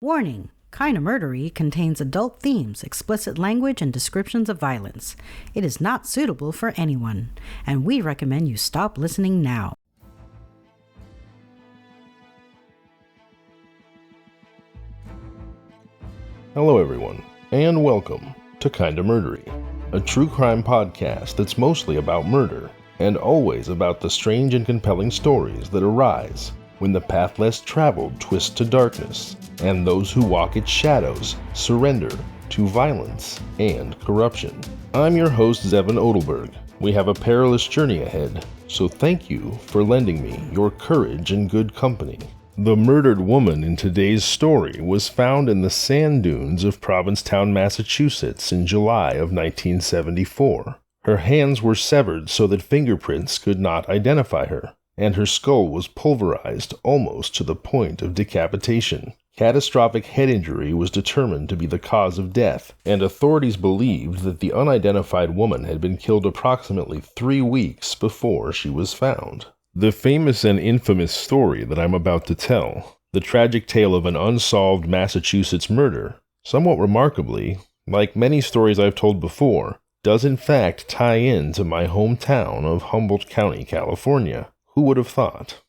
Warning! Kinda Murdery contains adult themes, explicit language, and descriptions of violence. It is not suitable for anyone, and we recommend you stop listening now. Hello everyone, and welcome to Kinda Murdery, a true crime podcast that's mostly about murder, and always about the strange and compelling stories that arise when the path less traveled twists to darkness, and those who walk its shadows surrender to violence and corruption. I'm your host, Zevon Odelberg. We have a perilous journey ahead, so thank you for lending me your courage and good company. The murdered woman in today's story was found in the sand dunes of Provincetown, Massachusetts in July of 1974. Her hands were severed so that fingerprints could not identify her, and her skull was pulverized almost to the point of decapitation. Catastrophic head injury was determined to be the cause of death, and authorities believed that the unidentified woman had been killed approximately 3 weeks before she was found. The famous and infamous story that I'm about to tell, the tragic tale of an unsolved Massachusetts murder, somewhat remarkably, like many stories I've told before, does in fact tie in to my hometown of Humboldt County, California. Who would have thought?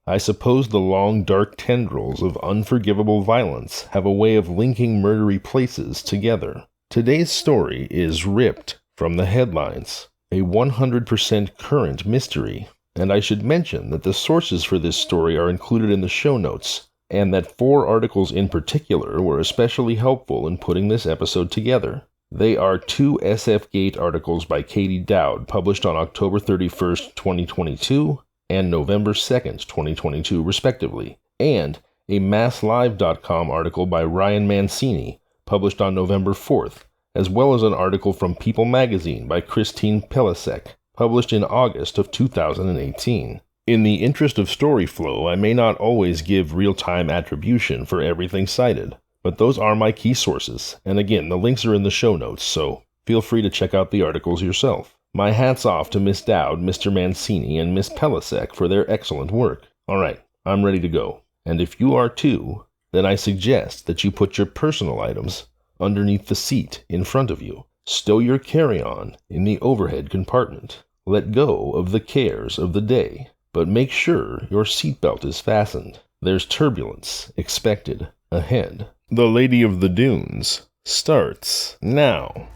I suppose the long dark tendrils of unforgivable violence have a way of linking murdery places together. Today's story is ripped from the headlines, a 100% current mystery. And I should mention that the sources for this story are included in the show notes, and that 4 articles in particular were especially helpful in putting this episode together. They are 2 SF Gate articles by Katie Dowd, published on October 31st, 2022, and November 2nd, 2022, respectively, and a MassLive.com article by Ryan Mancini, published on November 4th, as well as an article from People magazine by Christine Pelisek, published in August of 2018. In the interest of story flow, I may not always give real-time attribution for everything cited, but those are my key sources, and again, the links are in the show notes, so feel free to check out the articles yourself. My hat's off to Miss Dowd, Mr. Mancini, and Miss Pelisek for their excellent work. Alright, I'm ready to go, and if you are too, then I suggest that you put your personal items underneath the seat in front of you. Stow your carry-on in the overhead compartment. Let go of the cares of the day, but make sure your seatbelt is fastened. There's turbulence expected ahead. The Lady of the Dunes starts now.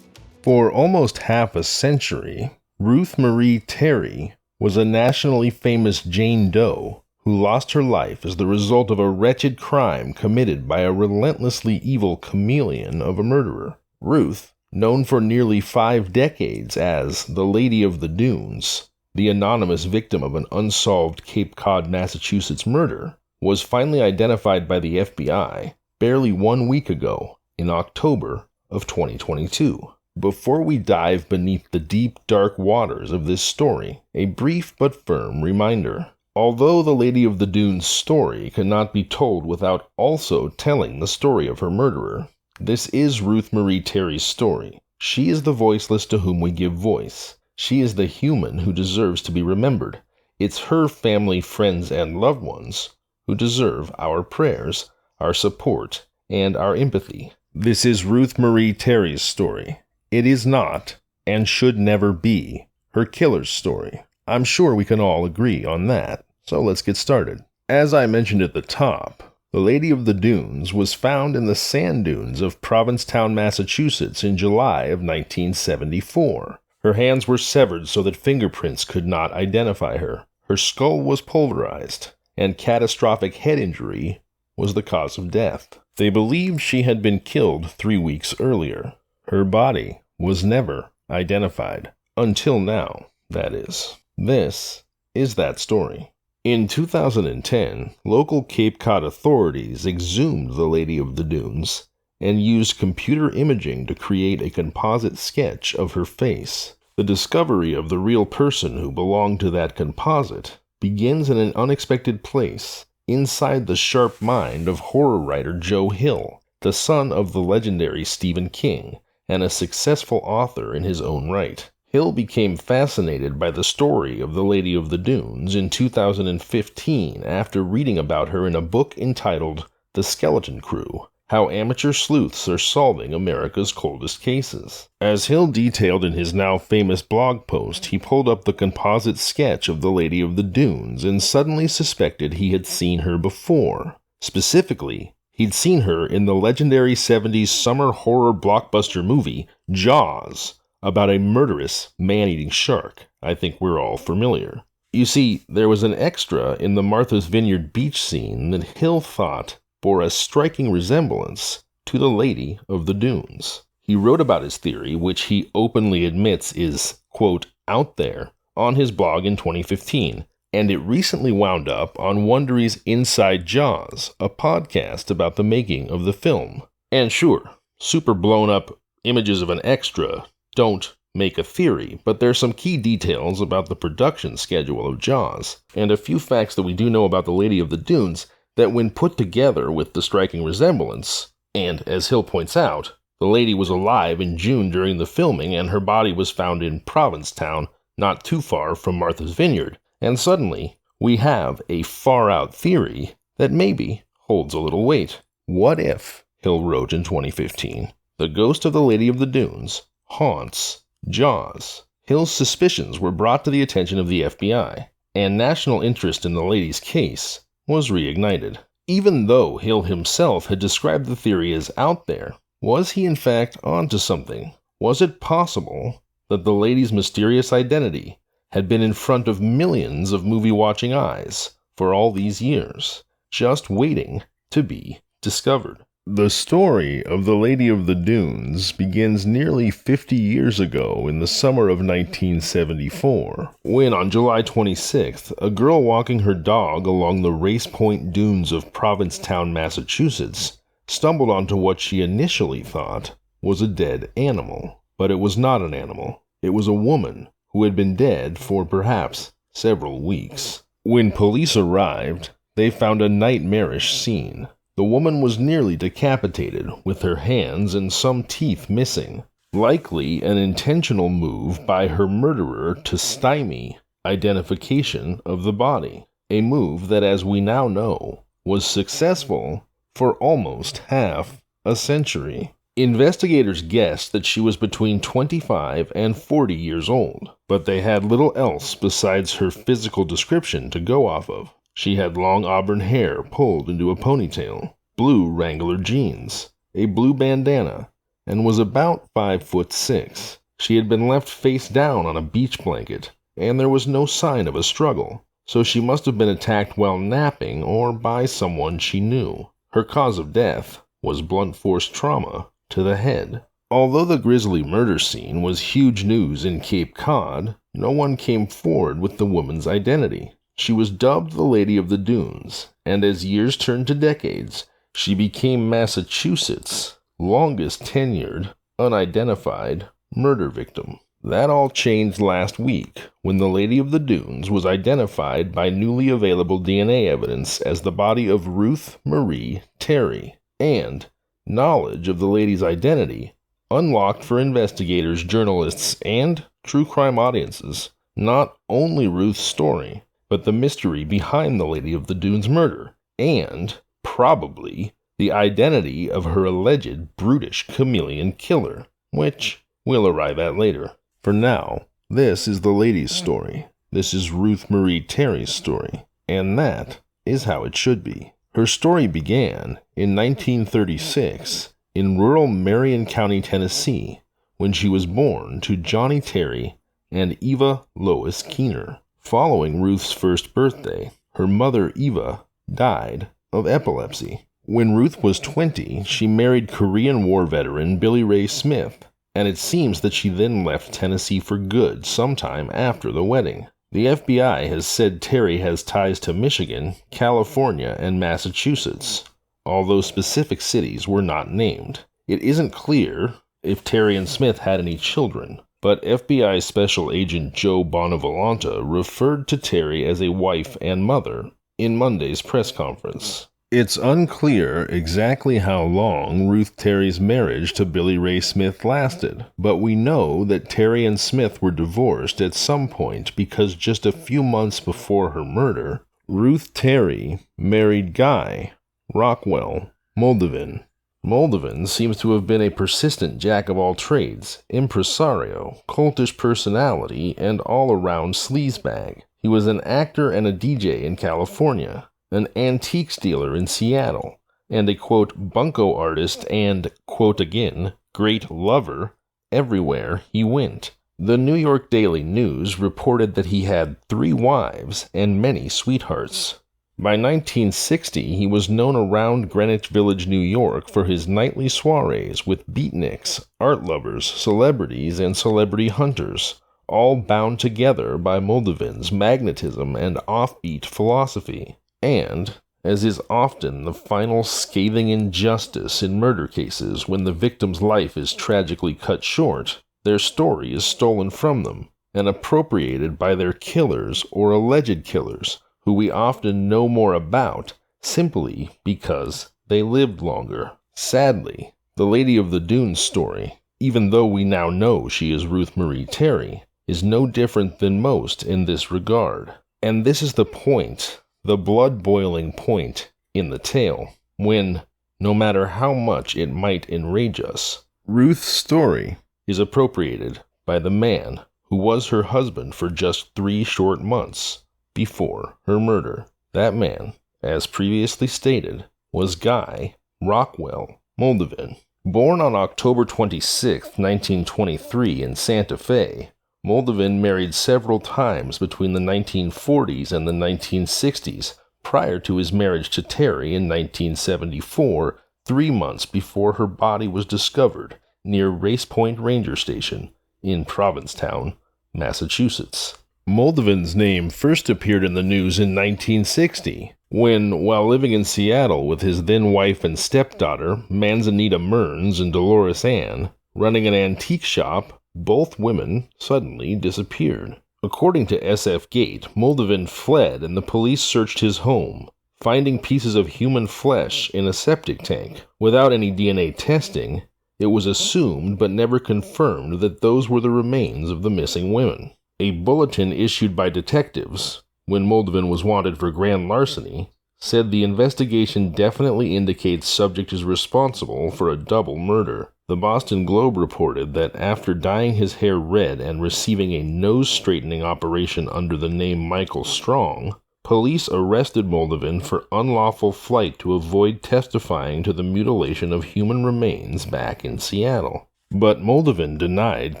For almost half a century, Ruth Marie Terry was a nationally famous Jane Doe who lost her life as the result of a wretched crime committed by a relentlessly evil chameleon of a murderer. Ruth, known for nearly 5 decades as the Lady of the Dunes, the anonymous victim of an unsolved Cape Cod, Massachusetts murder, was finally identified by the FBI barely 1 week ago, in October of 2022. Before we dive beneath the deep, dark waters of this story, a brief but firm reminder. Although the Lady of the Dunes story cannot be told without also telling the story of her murderer, this is Ruth Marie Terry's story. She is the voiceless to whom we give voice. She is the human who deserves to be remembered. It's her family, friends, and loved ones who deserve our prayers, our support, and our empathy. This is Ruth Marie Terry's story. It is not, and should never be, her killer's story. I'm sure we can all agree on that, so let's get started. As I mentioned at the top, the Lady of the Dunes was found in the sand dunes of Provincetown, Massachusetts in July of 1974. Her hands were severed so that fingerprints could not identify her. Her skull was pulverized, and catastrophic head injury was the cause of death. They believed she had been killed 3 weeks earlier. Her body was never identified. Until now, that is. This is that story. In 2010, local Cape Cod authorities exhumed the Lady of the Dunes and used computer imaging to create a composite sketch of her face. The discovery of the real person who belonged to that composite begins in an unexpected place, inside the sharp mind of horror writer Joe Hill, the son of the legendary Stephen King, and a successful author in his own right. Hill became fascinated by the story of the Lady of the Dunes in 2015 after reading about her in a book entitled The Skeleton Crew: How Amateur Sleuths Are Solving America's Coldest Cases. As Hill detailed in his now famous blog post, he pulled up the composite sketch of the Lady of the Dunes and suddenly suspected he had seen her before. Specifically, he'd seen her in the legendary 70s summer horror blockbuster movie Jaws, about a murderous, man-eating shark. I think we're all familiar. You see, there was an extra in the Martha's Vineyard beach scene that Hill thought bore a striking resemblance to the Lady of the Dunes. He wrote about his theory, which he openly admits is, quote, out there, on his blog in 2015, and it recently wound up on Wondery's Inside Jaws, a podcast about the making of the film. And sure, super blown up images of an extra don't make a theory, but there's some key details about the production schedule of Jaws, and a few facts that we do know about the Lady of the Dunes that when put together with the striking resemblance, and as Hill points out, the lady was alive in June during the filming and her body was found in Provincetown, not too far from Martha's Vineyard, and suddenly we have a far-out theory that maybe holds a little weight. What if, Hill wrote in 2015, the ghost of the Lady of the Dunes haunts Jaws? Hill's suspicions were brought to the attention of the FBI, and national interest in the lady's case was reignited. Even though Hill himself had described the theory as out there, was he in fact onto something? Was it possible that the lady's mysterious identity had been in front of millions of movie-watching eyes for all these years, just waiting to be discovered? The story of the Lady of the Dunes begins nearly 50 years ago in the summer of 1974, when on July 26th, a girl walking her dog along the Race Point Dunes of Provincetown, Massachusetts, stumbled onto what she initially thought was a dead animal. But it was not an animal. It was a woman who had been dead for perhaps several weeks. When police arrived, they found a nightmarish scene. The woman was nearly decapitated, with her hands and some teeth missing, likely an intentional move by her murderer to stymie identification of the body, a move that, as we now know, was successful for almost half a century. Investigators guessed that she was between 25 and 40 years old, but they had little else besides her physical description to go off of. She had long auburn hair pulled into a ponytail, blue Wrangler jeans, a blue bandana, and was about 5'6". She had been left face down on a beach blanket, and there was no sign of a struggle, so she must have been attacked while napping or by someone she knew. Her cause of death was blunt force trauma to the head. Although the grisly murder scene was huge news in Cape Cod, no one came forward with the woman's identity. She was dubbed the Lady of the Dunes, and as years turned to decades, she became Massachusetts' longest tenured, unidentified murder victim. That all changed last week when the Lady of the Dunes was identified by newly available DNA evidence as the body of Ruth Marie Terry, and knowledge of the lady's identity unlocked for investigators, journalists, and true crime audiences not only Ruth's story, but the mystery behind the Lady of the Dunes murder, and, probably, the identity of her alleged brutish chameleon killer, which we'll arrive at later. For now, this is the lady's story. This is Ruth Marie Terry's story, and that is how it should be. Her story began in 1936 in rural Marion County, Tennessee, when she was born to Johnny Terry and Eva Lois Keener. Following Ruth's first birthday, her mother, Eva, died of epilepsy. When Ruth was 20, she married Korean War veteran Billy Ray Smith, and it seems that she then left Tennessee for good sometime after the wedding. The FBI has said Terry has ties to Michigan, California, and Massachusetts, although specific cities were not named. It isn't clear if Terry and Smith had any children, but FBI Special Agent Joe Bonavolonta referred to Terry as a wife and mother in Monday's press conference. It's unclear exactly how long Ruth Terry's marriage to Billy Ray Smith lasted, but we know that Terry and Smith were divorced at some point because just a few months before her murder, Ruth Terry married Guy Rockwell Muldavin. Muldavin seems to have been a persistent jack-of-all-trades, impresario, cultish personality, and all-around sleazebag. He was an actor and a DJ in California, an antiques dealer in Seattle, and a, quote, bunco artist and, quote again, great lover everywhere he went. The New York Daily News reported that he had 3 wives and many sweethearts. By 1960, he was known around Greenwich Village, New York for his nightly soirees with beatniks, art lovers, celebrities, and celebrity hunters, all bound together by Muldavin's magnetism and offbeat philosophy. And, as is often the final scathing injustice in murder cases when the victim's life is tragically cut short, their story is stolen from them and appropriated by their killers or alleged killers, who we often know more about simply because they lived longer. Sadly, the Lady of the Dunes story, even though we now know she is Ruth Marie Terry, is no different than most in this regard. And this is the point, the blood-boiling point in the tale, when, no matter how much it might enrage us, Ruth's story is appropriated by the man who was her husband for just 3 short months before her murder. That man, as previously stated, was Guy Rockwell Muldavin. Born on October 26, 1923 in Santa Fe, Muldavin married several times between the 1940s and the 1960s, prior to his marriage to Terry in 1974, 3 months before her body was discovered near Race Point Ranger Station in Provincetown, Massachusetts. Muldavin's name first appeared in the news in 1960, when, while living in Seattle with his then wife and stepdaughter, Manzanita Mearns and Dolores Ann, running an antique shop, both women suddenly disappeared. According to SF Gate, Muldavin fled and the police searched his home, finding pieces of human flesh in a septic tank. Without any DNA testing, it was assumed but never confirmed that those were the remains of the missing women. A bulletin issued by detectives, when Muldavin was wanted for grand larceny, said the investigation definitely indicates subject is responsible for a double murder. The Boston Globe reported that after dyeing his hair red and receiving a nose-straightening operation under the name Michael Strong, police arrested Muldavin for unlawful flight to avoid testifying to the mutilation of human remains back in Seattle. But Muldavin denied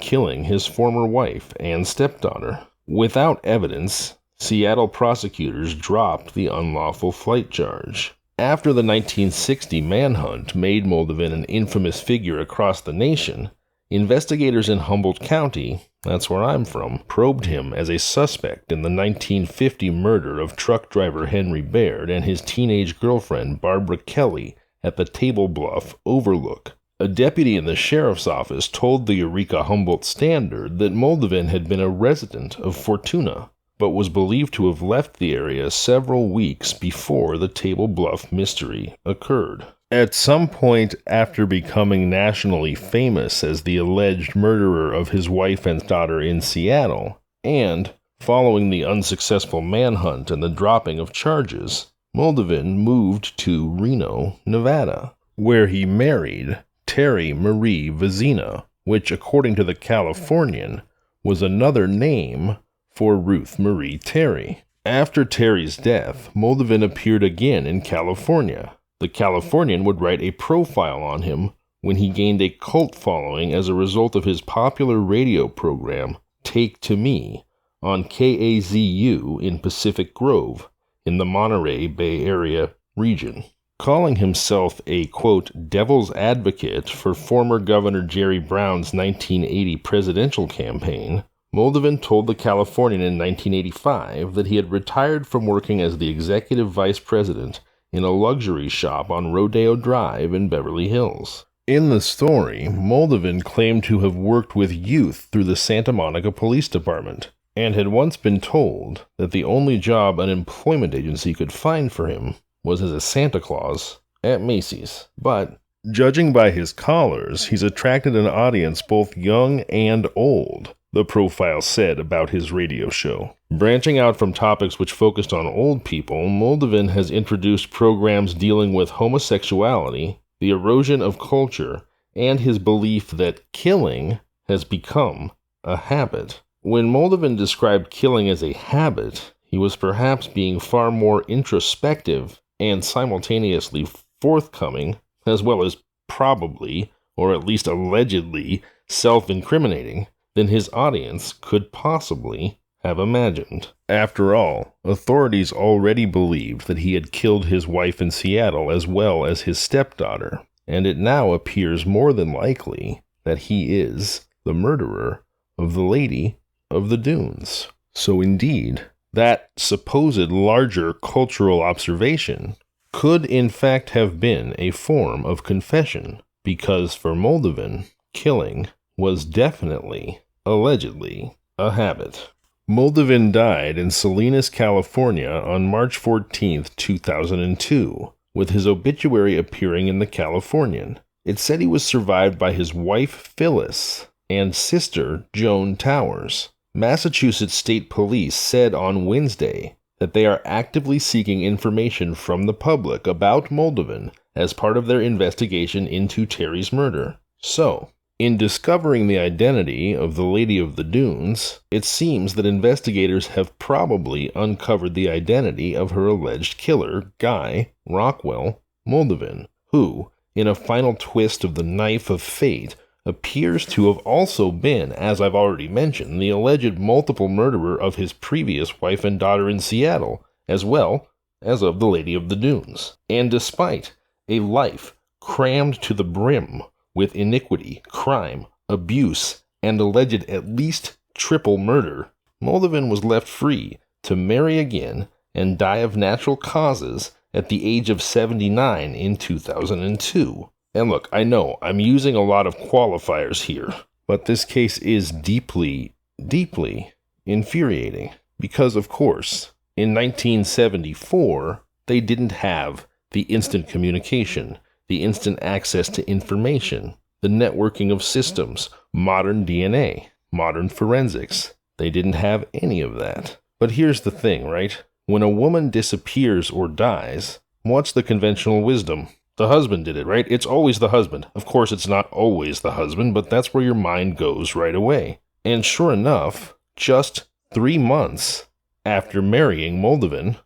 killing his former wife and stepdaughter. Without evidence, Seattle prosecutors dropped the unlawful flight charge. After the 1960 manhunt made Muldavin an infamous figure across the nation, investigators in Humboldt County, that's where I'm from, probed him as a suspect in the 1950 murder of truck driver Henry Baird and his teenage girlfriend Barbara Kelly at the Table Bluff Overlook. A deputy in the sheriff's office told the Eureka Humboldt Standard that Muldavin had been a resident of Fortuna, but was believed to have left the area several weeks before the Table Bluff mystery occurred. At some point after becoming nationally famous as the alleged murderer of his wife and daughter in Seattle, and following the unsuccessful manhunt and the dropping of charges, Muldavin moved to Reno, Nevada, where he married Terry Marie Vezina, which, according to the Californian, was another name for Ruth Marie Terry. After Terry's death, Muldavin appeared again in California. The Californian would write a profile on him when he gained a cult following as a result of his popular radio program, Take to Me, on KAZU in Pacific Grove, in the Monterey Bay Area region. Calling himself a, quote, devil's advocate for former Governor Jerry Brown's 1980 presidential campaign, Muldavin told the Californian in 1985 that he had retired from working as the executive vice president in a luxury shop on Rodeo Drive in Beverly Hills. In the story, Muldavin claimed to have worked with youth through the Santa Monica Police Department, and had once been told that the only job an employment agency could find for him was as a Santa Claus at Macy's. But, judging by his callers, he's attracted an audience both young and old, the profile said about his radio show. Branching out from topics which focused on old people, Muldavin has introduced programs dealing with homosexuality, the erosion of culture, and his belief that killing has become a habit. When Muldavin described killing as a habit, he was perhaps being far more introspective and simultaneously forthcoming, as well as probably, or at least allegedly, self-incriminating than his audience could possibly have imagined. After all, authorities already believed that he had killed his wife in Seattle as well as his stepdaughter, and it now appears more than likely that he is the murderer of the Lady of the Dunes. So indeed, that supposed larger cultural observation could in fact have been a form of confession, because for Muldavin, killing was definitely, allegedly, a habit. Muldavin died in Salinas, California on March 14, 2002, with his obituary appearing in the Californian. It said he was survived by his wife Phyllis and sister Joan Towers. Massachusetts State Police said on Wednesday that they are actively seeking information from the public about Muldavin as part of their investigation into Terry's murder. So, in discovering the identity of the Lady of the Dunes, it seems that investigators have probably uncovered the identity of her alleged killer, Guy Rockwell Muldavin, who, in a final twist of the knife of fate, appears to have also been, as I've already mentioned, the alleged multiple murderer of his previous wife and daughter in Seattle, as well as of the Lady of the Dunes. And despite a life crammed to the brim with iniquity, crime, abuse, and alleged at least triple murder, Muldavin was left free to marry again and die of natural causes at the age of 79 in 2002. And look, I know I'm using a lot of qualifiers here, but this case is deeply, deeply infuriating. Because, of course, in 1974, they didn't have the instant communication, the instant access to information, the networking of systems, modern DNA, modern forensics. They didn't have any of that. But here's the thing, right? When a woman disappears or dies, what's the conventional wisdom? The husband did it, right? It's always the husband. Of course, it's not always the husband, but that's where your mind goes right away. And sure enough, just 3 months after marrying Muldavin,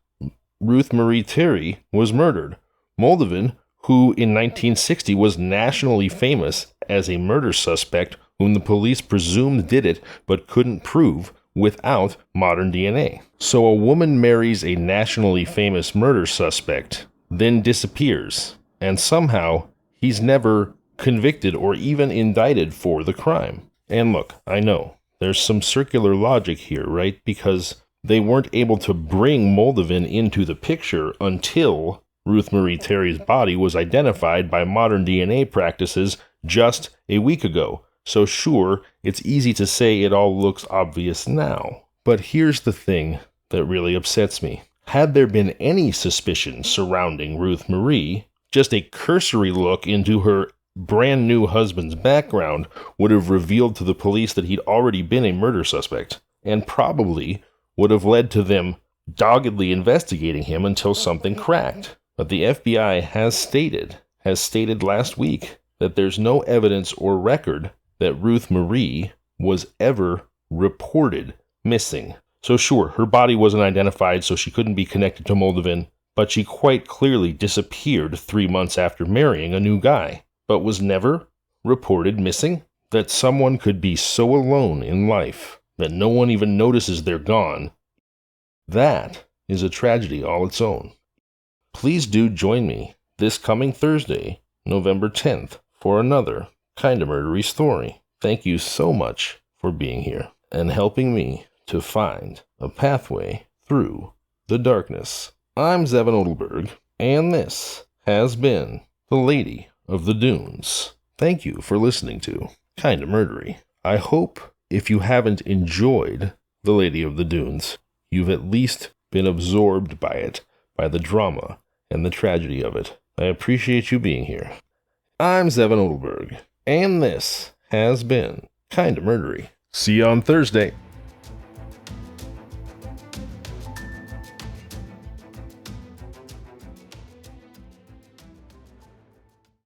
Ruth Marie Terry was murdered. Muldavin, who in 1960 was nationally famous as a murder suspect whom the police presumed did it but couldn't prove without modern DNA. So a woman marries a nationally famous murder suspect, then disappears, and somehow he's never convicted or even indicted for the crime. And look, I know, there's some circular logic here, right? Because they weren't able to bring Muldavin into the picture until Ruth Marie Terry's body was identified by modern DNA practices just a week ago. So sure, it's easy to say it all looks obvious now. But here's the thing that really upsets me. Had there been any suspicion surrounding Ruth Marie, just a cursory look into her brand new husband's background would have revealed to the police that he'd already been a murder suspect, and probably would have led to them doggedly investigating him until something cracked. But the FBI has stated last week that there's no evidence or record that Ruth Marie was ever reported missing. So sure, her body wasn't identified, so she couldn't be connected to Muldavin, but she quite clearly disappeared 3 months after marrying a new guy, but was never reported missing? That someone could be so alone in life that no one even notices they're gone, that is a tragedy all its own. Please do join me this coming Thursday, November 10th, for another Kinda Murdery story. Thank you so much for being here and helping me to find a pathway through the darkness. I'm Zevon Odelberg, and this has been the Lady of the Dunes. Thank you for listening to Kinda Murdery. I hope if you haven't enjoyed the Lady of the Dunes, you've at least been absorbed by it, by the drama and the tragedy of it. I appreciate you being here. I'm Zevon Odelberg, and this has been Kinda Murdery. See you on Thursday.